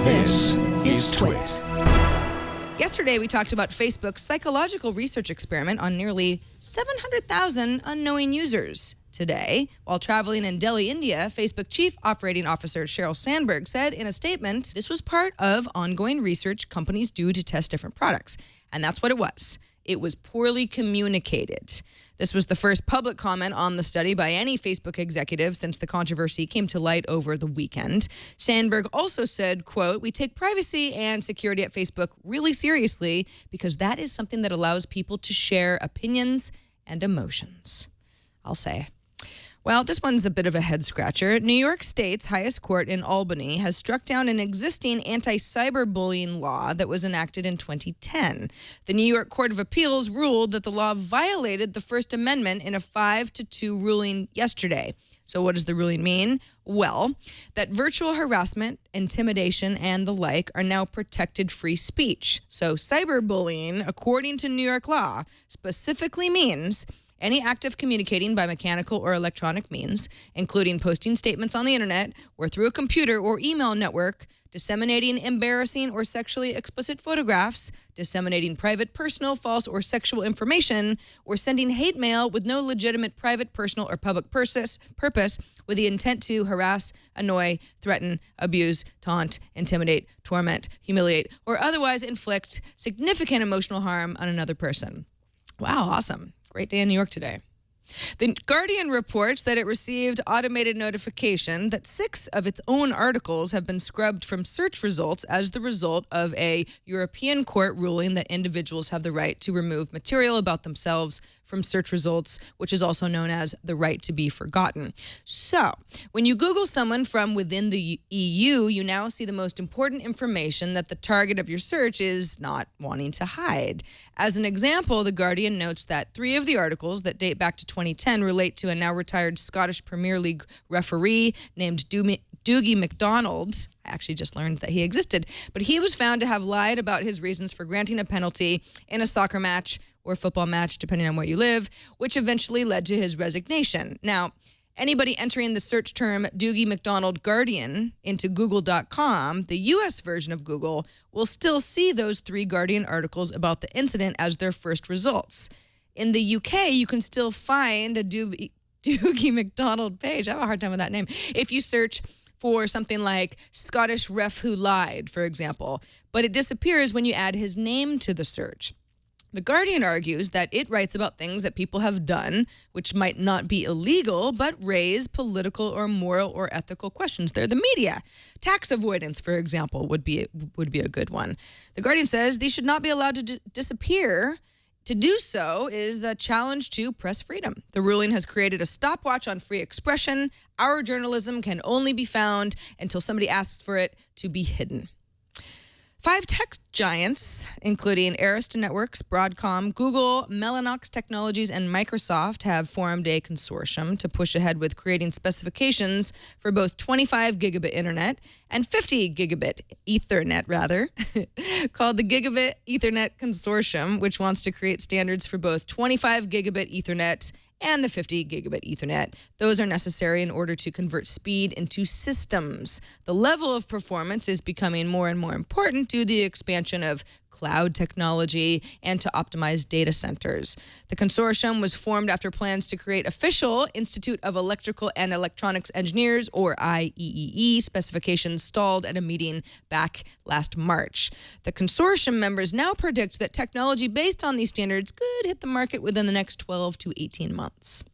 This is TWiT. Yesterday, we talked about Facebook's psychological research experiment on nearly 700,000 unknowing users. Today, while traveling in Delhi, India, Facebook Chief Operating Officer Sheryl Sandberg said in a statement, this was part of ongoing research companies do to test different products. And that's what it was. It was poorly communicated. This was the first public comment on the study by any Facebook executive since the controversy came to light over the weekend. Sandberg also said, quote, "We take privacy and security at Facebook really seriously because that is something that allows people to share opinions and emotions." I'll say. Well, this one's a bit of a head-scratcher. New York State's highest court in Albany has struck down an existing anti-cyberbullying law that was enacted in 2010. The New York Court of Appeals ruled that the law violated the First Amendment in a 5-2 ruling yesterday. So what does the ruling mean? Well, that virtual harassment, intimidation, and the like are now protected free speech. So cyberbullying, according to New York law, specifically means any act of communicating by mechanical or electronic means, including posting statements on the internet or through a computer or email network, disseminating embarrassing or sexually explicit photographs, disseminating private, personal, false, or sexual information, or sending hate mail with no legitimate private, personal, or public purpose with the intent to harass, annoy, threaten, abuse, taunt, intimidate, torment, humiliate, or otherwise inflict significant emotional harm on another person. Wow, awesome. Great day in New York today. The Guardian reports that it received automated notification that 6 of its own articles have been scrubbed from search results as the result of a European court ruling that individuals have the right to remove material about themselves from search results, which is also known as the right to be forgotten. So, when you Google someone from within the EU, you now see the most important information that the target of your search is not wanting to hide. As an example, The Guardian notes that 3 of the articles that date back to 2010 relate to a now retired Scottish Premier League referee named Dougie MacDonald. I actually just learned that he existed, but he was found to have lied about his reasons for granting a penalty in a soccer match or football match, depending on where you live, which eventually led to his resignation. Now, anybody entering the search term Dougie MacDonald Guardian into Google.com, the U.S. version of Google, will still see those 3 Guardian articles about the incident as their first results. In the UK, you can still find a Dougie MacDonald page. I have a hard time with that name. If you search for something like Scottish ref who lied, for example, but it disappears when you add his name to the search. The Guardian argues that it writes about things that people have done, which might not be illegal, but raise political or moral or ethical questions. They're the media. Tax avoidance, for example, would be a good one. The Guardian says these should not be allowed to disappear. To do so is a challenge to press freedom. The ruling has created a stopwatch on free expression. Our journalism can only be found until somebody asks for it to be hidden. 5 tech giants, including Arista Networks, Broadcom, Google, Mellanox Technologies, and Microsoft, have formed a consortium to push ahead with creating specifications for both 25 gigabit internet and 50 gigabit Ethernet, called the Gigabit Ethernet Consortium, which wants to create standards for both 25 gigabit Ethernet and the 50 gigabit Ethernet. Those are necessary in order to convert speed into systems. The level of performance is becoming more and more important due to the expansion of cloud technology and to optimize data centers. The consortium was formed after plans to create official Institute of Electrical and Electronics Engineers, or IEEE, specifications stalled at a meeting back last March. The consortium members now predict that technology based on these standards could hit the market within the next 12 to 18 months.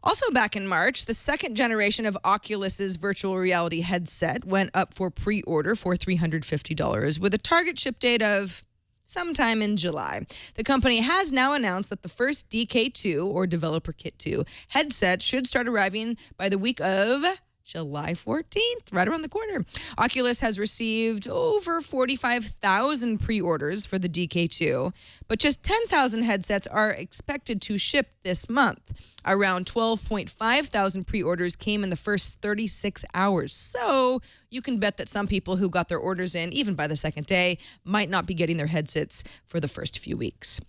Also back in March, the second generation of Oculus's virtual reality headset went up for pre-order for $350 with a target ship date of sometime in July. The company has now announced that the first DK2, or Developer Kit 2, headset should start arriving by the week of July 14th, right around the corner. Oculus has received over 45,000 pre-orders for the DK2, but just 10,000 headsets are expected to ship this month. Around 12.5 thousand pre-orders came in the first 36 hours. So you can bet that some people who got their orders in, even by the second day, might not be getting their headsets for the first few weeks.